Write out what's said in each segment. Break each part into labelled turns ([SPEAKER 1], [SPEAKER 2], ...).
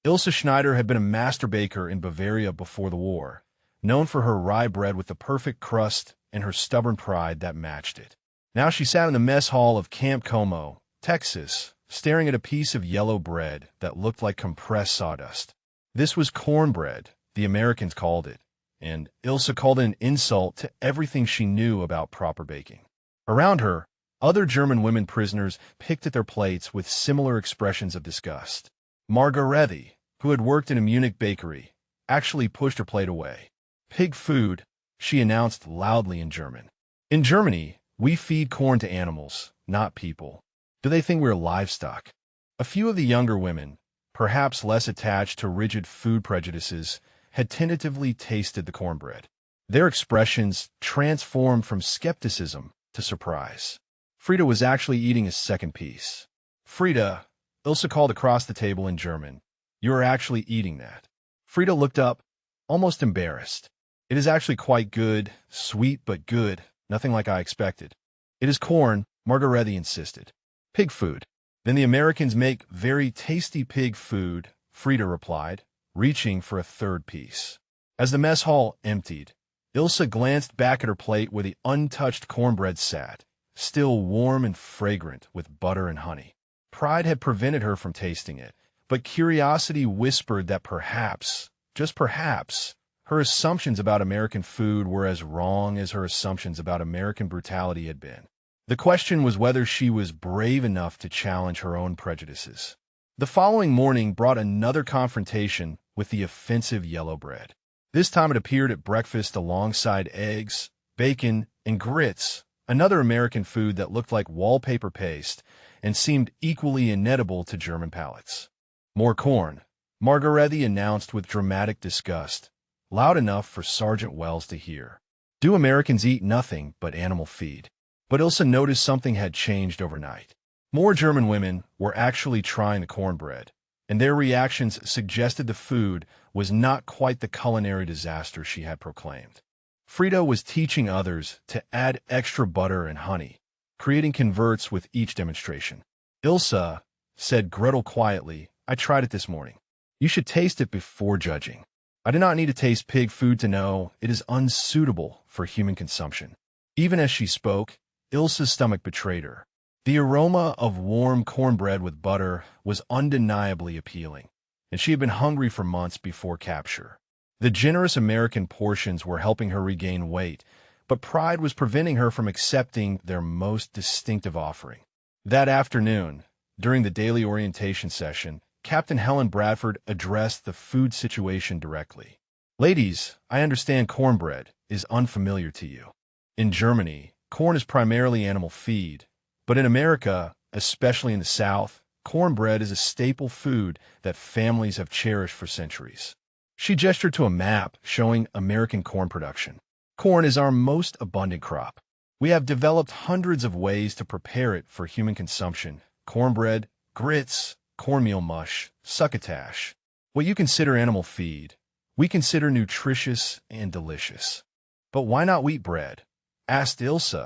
[SPEAKER 1] Ilse Schneider had been a master baker in Bavaria before the war, known for her rye bread with the perfect crust and her stubborn pride that matched it. Now she sat in the mess hall of Camp Como, Texas, staring at a piece of yellow bread that looked like compressed sawdust. This was cornbread, the Americans called it, and Ilse called it an insult to everything she knew about proper baking. Around her, other German women prisoners picked at their plates with similar expressions of disgust. Margarete, who had worked in a Munich bakery, actually pushed her plate away. "Pig food," she announced loudly in German. "In Germany, we feed corn to animals, not people. Do they think we're livestock?" A few of the younger women, perhaps less attached to rigid food prejudices, had tentatively tasted the cornbread. Their expressions transformed from skepticism to surprise. Frida was actually eating a second piece. "Frida," Ilse called across the table in German, "you are actually eating that." Frida looked up, almost embarrassed. "It is actually quite good, sweet but good, nothing like I expected." "It is corn," Margarete insisted. "Pig food." "Then the Americans make very tasty pig food," Frida replied, reaching for a third piece. As the mess hall emptied, Ilse glanced back at her plate where the untouched cornbread sat, still warm and fragrant with butter and honey. Pride had prevented her from tasting it, but curiosity whispered that perhaps, just perhaps, her assumptions about American food were as wrong as her assumptions about American brutality had been. The question was whether she was brave enough to challenge her own prejudices. The following morning brought another confrontation with the offensive yellow bread. This time it appeared at breakfast alongside eggs, bacon, and grits, another American food that looked like wallpaper paste and seemed equally inedible to German palates. "More corn," Margarete announced with dramatic disgust, loud enough for Sergeant Wells to hear. "Do Americans eat nothing but animal feed?" But Ilse noticed something had changed overnight. More German women were actually trying the cornbread, and their reactions suggested the food was not quite the culinary disaster she had proclaimed. Frida was teaching others to add extra butter and honey, creating converts with each demonstration. "Ilse," said Gretel quietly, "I tried it this morning. You should taste it before judging. I do not need to taste pig food to know it is unsuitable for human consumption." Even as she spoke, Ilse's stomach betrayed her. The aroma of warm cornbread with butter was undeniably appealing, and she had been hungry for months before capture. The generous American portions were helping her regain weight, but pride was preventing her from accepting their most distinctive offering. That afternoon, during the daily orientation session, Captain Helen Bradford addressed the food situation directly. "Ladies, I understand cornbread is unfamiliar to you. In Germany, corn is primarily animal feed, but in America, especially in the South, cornbread is a staple food that families have cherished for centuries." She gestured to a map showing American corn production. "Corn is our most abundant crop. We have developed hundreds of ways to prepare it for human consumption: cornbread, grits, cornmeal mush, succotash. What you consider animal feed, we consider nutritious and delicious." "But why not wheat bread?" asked Ilse,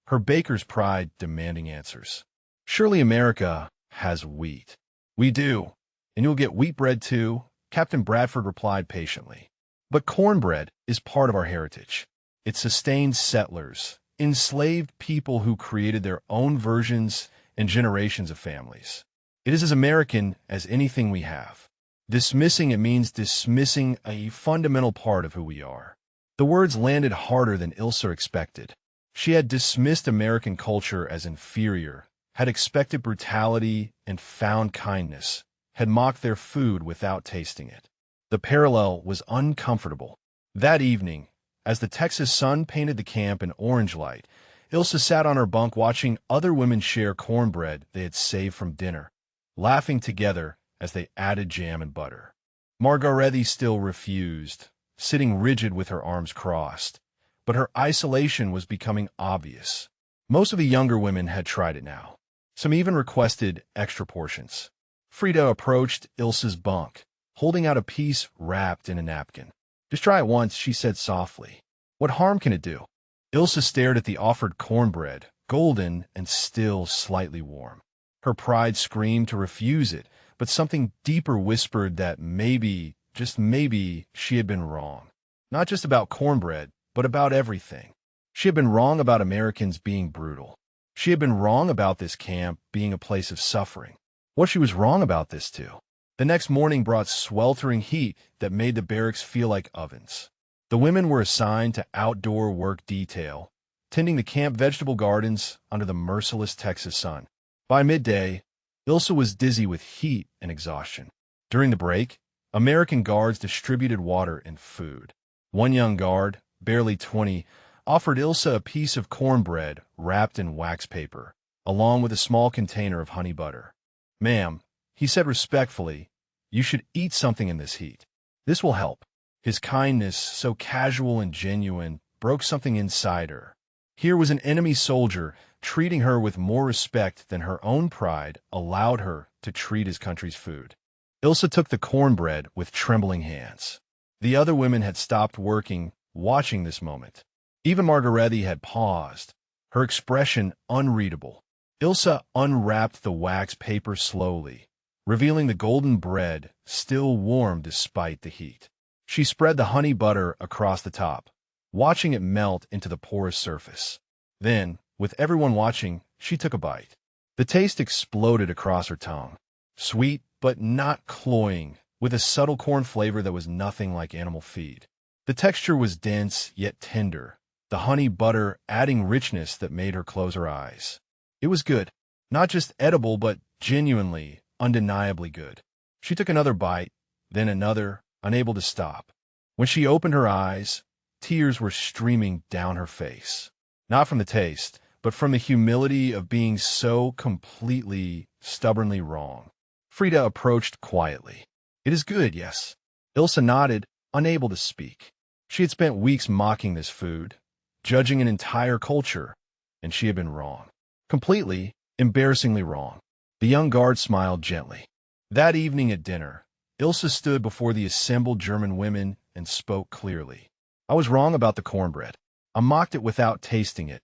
[SPEAKER 1] her baker's pride demanding answers. "Surely America has wheat." "We do, and you'll get wheat bread too," Captain Bradford replied patiently. "But cornbread is part of our heritage. It sustained settlers, enslaved people who created their own versions and generations of families. It is as American as anything we have. Dismissing it means dismissing a fundamental part of who we are." The words landed harder than Ilse expected. She had dismissed American culture as inferior, had expected brutality and found kindness, had mocked their food without tasting it. The parallel was uncomfortable. That evening, as the Texas sun painted the camp in orange light, Ilse sat on her bunk watching other women share cornbread they had saved from dinner, laughing together as they added jam and butter. Margarete still refused, sitting rigid with her arms crossed, but her isolation was becoming obvious. Most of the younger women had tried it now. Some even requested extra portions. Frida approached Ilse's bunk, holding out a piece wrapped in a napkin. "Just try it once," she said softly. "What harm can it do?" Ilse stared at the offered cornbread, golden and still slightly warm. Her pride screamed to refuse it, but something deeper whispered that maybe, just maybe, she had been wrong. Not just about cornbread, but about everything. She had been wrong about Americans being brutal. She had been wrong about this camp being a place of suffering. What she was wrong about this too. The next morning brought sweltering heat that made the barracks feel like ovens. The women were assigned to outdoor work detail, tending the camp vegetable gardens under the merciless Texas sun. By midday, Ilsa was dizzy with heat and exhaustion. During the break, American guards distributed water and food. One young guard, barely 20, offered Ilsa a piece of cornbread wrapped in wax paper, along with a small container of honey butter. "Ma'am," he said respectfully, "you should eat something in this heat. This will help." His kindness, so casual and genuine, broke something inside her. Here was an enemy soldier treating her with more respect than her own pride allowed her to treat his country's food. Ilsa took the cornbread with trembling hands. The other women had stopped working, watching this moment. Even Margaretti had paused, her expression unreadable. Ilsa unwrapped the wax paper slowly, revealing the golden bread still warm despite the heat. She spread the honey butter across the top, watching it melt into the porous surface. Then, with everyone watching, she took a bite. The taste exploded across her tongue. Sweet, but not cloying, with a subtle corn flavor that was nothing like animal feed. The texture was dense, yet tender, the honey butter adding richness that made her close her eyes. It was good. Not just edible, but genuinely, undeniably good. She took another bite, then another, unable to stop. When she opened her eyes, tears were streaming down her face. Not from the taste, but from the humility of being so completely, stubbornly wrong. Frida approached quietly. "It is good, yes." Ilsa nodded, unable to speak. She had spent weeks mocking this food, judging an entire culture, and she had been wrong. Completely, embarrassingly wrong. The young guard smiled gently. That evening at dinner, Ilsa stood before the assembled German women and spoke clearly. "I was wrong about the cornbread. I mocked it without tasting it,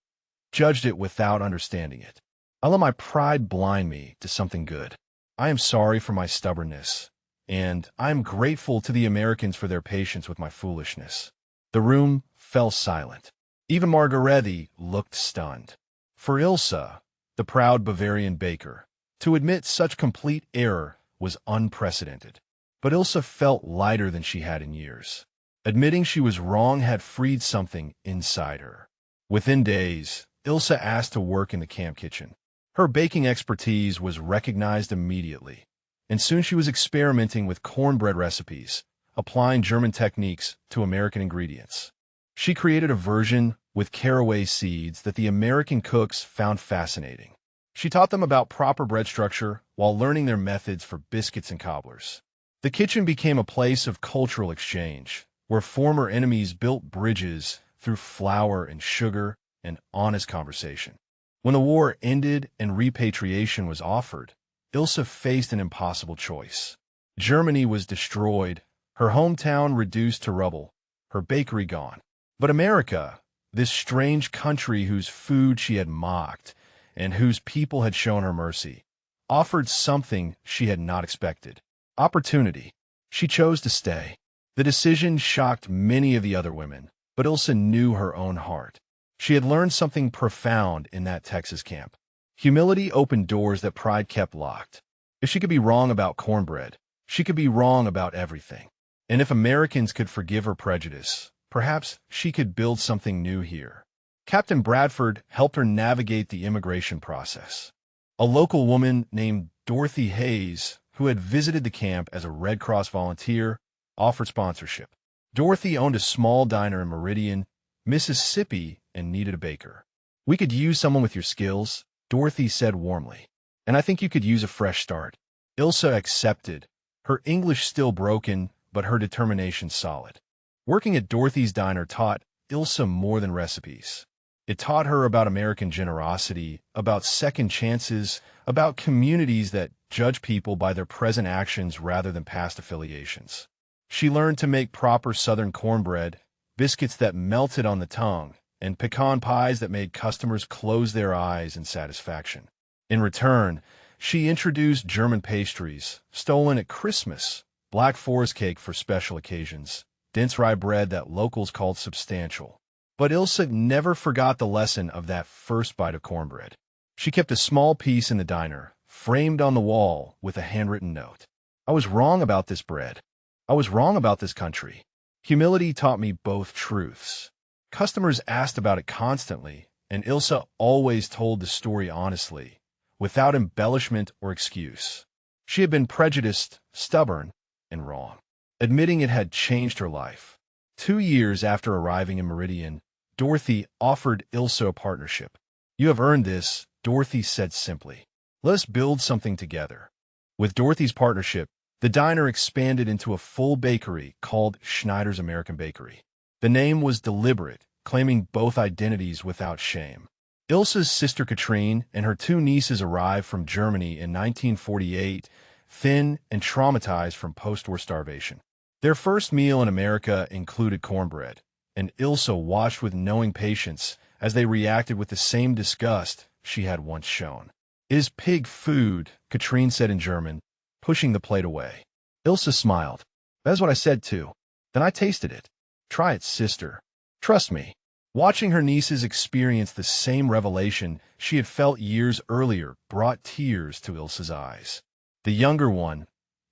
[SPEAKER 1] judged it without understanding it. I let my pride blind me to something good. I am sorry for my stubbornness, and I am grateful to the Americans for their patience with my foolishness." The room fell silent. Even Margaretti looked stunned. For Ilsa, the proud Bavarian baker, to admit such complete error was unprecedented. But Ilsa felt lighter than she had in years. Admitting she was wrong had freed something inside her. Within days, Ilsa asked to work in the camp kitchen. Her baking expertise was recognized immediately, and soon she was experimenting with cornbread recipes, applying German techniques to American ingredients. She created a version with caraway seeds that the American cooks found fascinating. She taught them about proper bread structure while learning their methods for biscuits and cobblers. The kitchen became a place of cultural exchange, where former enemies built bridges through flour and sugar and honest conversation. When the war ended and repatriation was offered, Ilsa faced an impossible choice. Germany was destroyed, her hometown reduced to rubble, her bakery gone. But America, this strange country whose food she had mocked and whose people had shown her mercy, offered something she had not expected. Opportunity. She chose to stay. The decision shocked many of the other women, but Ilsa knew her own heart. She had learned something profound in that Texas camp. Humility opened doors that pride kept locked. If she could be wrong about cornbread, she could be wrong about everything. And if Americans could forgive her prejudice, perhaps she could build something new here. Captain Bradford helped her navigate the immigration process. A local woman named Dorothy Hayes, who had visited the camp as a Red Cross volunteer, offered sponsorship. Dorothy owned a small diner in Meridian, Mississippi, and needed a baker. "We could use someone with your skills," Dorothy said warmly. "And I think you could use a fresh start." Ilsa accepted, her English still broken, but her determination solid. Working at Dorothy's diner taught Ilsa more than recipes. It taught her about American generosity, about second chances, about communities that judge people by their present actions rather than past affiliations. She learned to make proper Southern cornbread, biscuits that melted on the tongue, and pecan pies that made customers close their eyes in satisfaction. In return, She introduced German pastries, stolen at Christmas, black forest cake for special occasions, dense rye bread that locals called substantial. But Ilse never forgot the lesson of that first bite of cornbread. She kept a small piece in the diner, framed on the wall with a handwritten note. I was wrong about this bread. I was wrong about this country. Humility taught me both truths. Customers asked about it constantly, and Ilse always told the story honestly, without embellishment or excuse. She had been prejudiced, stubborn, and wrong. Admitting it had changed her life. 2 years after arriving in Meridian, Dorothy offered Ilse a partnership. "You have earned this," Dorothy said simply. "Let us build something together." With Dorothy's partnership, the diner expanded into a full bakery called Schneider's American Bakery. The name was deliberate, claiming both identities without shame. Ilse's sister Katrine and her 2 nieces arrived from Germany in 1948, thin and traumatized from post-war starvation. Their first meal in America included cornbread, and Ilse watched with knowing patience as they reacted with the same disgust she had once shown. "It is pig food," Katrine said in German, pushing the plate away. Ilse smiled. "That's what I said too. Then I tasted it. Try it, sister. Trust me." Watching her nieces experience the same revelation she had felt years earlier brought tears to Ilse's eyes. The younger one,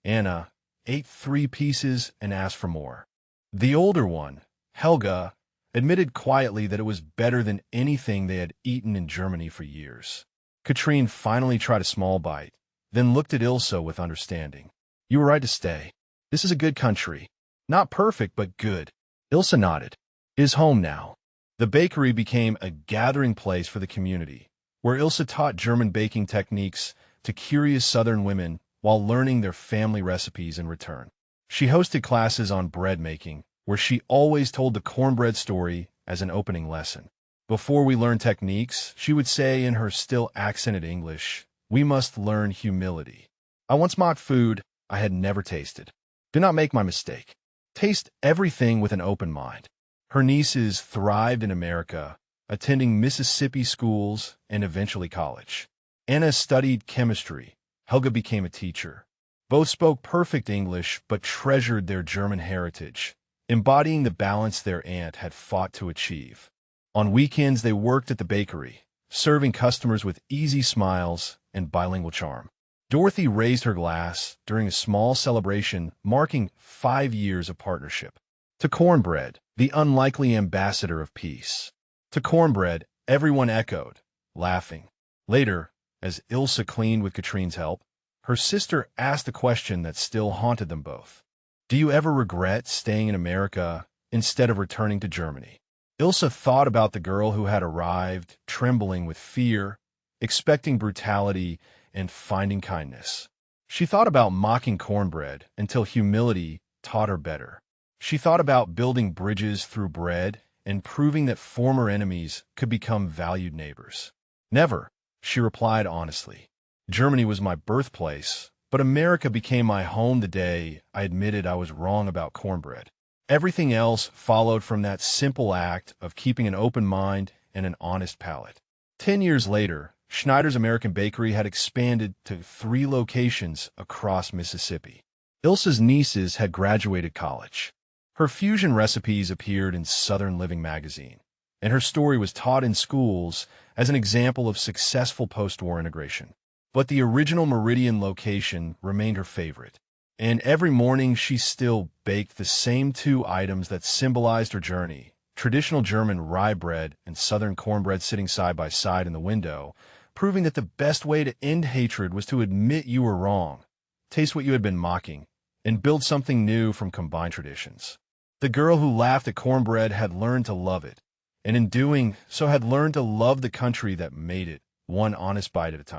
[SPEAKER 1] Anna, ate 3 pieces and asked for more. The older one, Helga, admitted quietly that it was better than anything they had eaten in Germany for years. Katrine finally tried a small bite, then looked at Ilse with understanding. "You were right to stay. This is a good country. Not perfect, but good." Ilse nodded. "It is home now." The bakery became a gathering place for the community, where Ilse taught German baking techniques to curious Southern women while learning their family recipes in return. She hosted classes on bread making, where she always told the cornbread story as an opening lesson. "Before we learn techniques," she would say in her still accented English, "we must learn humility." I once mocked food I had never tasted. Do not make my mistake. Taste everything with an open mind. Her nieces thrived in America, attending Mississippi schools and eventually college. Anna studied chemistry. Helga became a teacher. Both spoke perfect English but treasured their German heritage, embodying the balance their aunt had fought to achieve. On weekends, they worked at the bakery, serving customers with easy smiles and bilingual charm. Dorothy raised her glass during a small celebration marking 5 years of partnership. To Cornbread, the unlikely ambassador of peace. To Cornbread, everyone echoed, laughing. Later, as Ilse cleaned with Katrine's help, her sister asked a question that still haunted them both. "Do you ever regret staying in America instead of returning to Germany?" Ilse thought about the girl who had arrived, trembling with fear, expecting brutality, and finding kindness. She thought about mocking cornbread until humility taught her better. She thought about building bridges through bread and proving that former enemies could become valued neighbors. "Never," she replied honestly. "Germany was my birthplace, but America became my home the day I admitted I was wrong about cornbread." Everything else followed from that simple act of keeping an open mind and an honest palate. 10 years later, Schneider's American Bakery had expanded to 3 locations across Mississippi. Ilse's nieces had graduated college. Her fusion recipes appeared in Southern Living magazine, and her story was taught in schools as an example of successful post-war integration. But the original Meridian location remained her favorite, and every morning she still baked the same 2 items that symbolized her journey: traditional German rye bread and Southern cornbread sitting side by side in the window, proving that the best way to end hatred was to admit you were wrong, taste what you had been mocking, and build something new from combined traditions. The girl who laughed at cornbread had learned to love it, and in doing so had learned to love the country that made it, one honest bite at a time.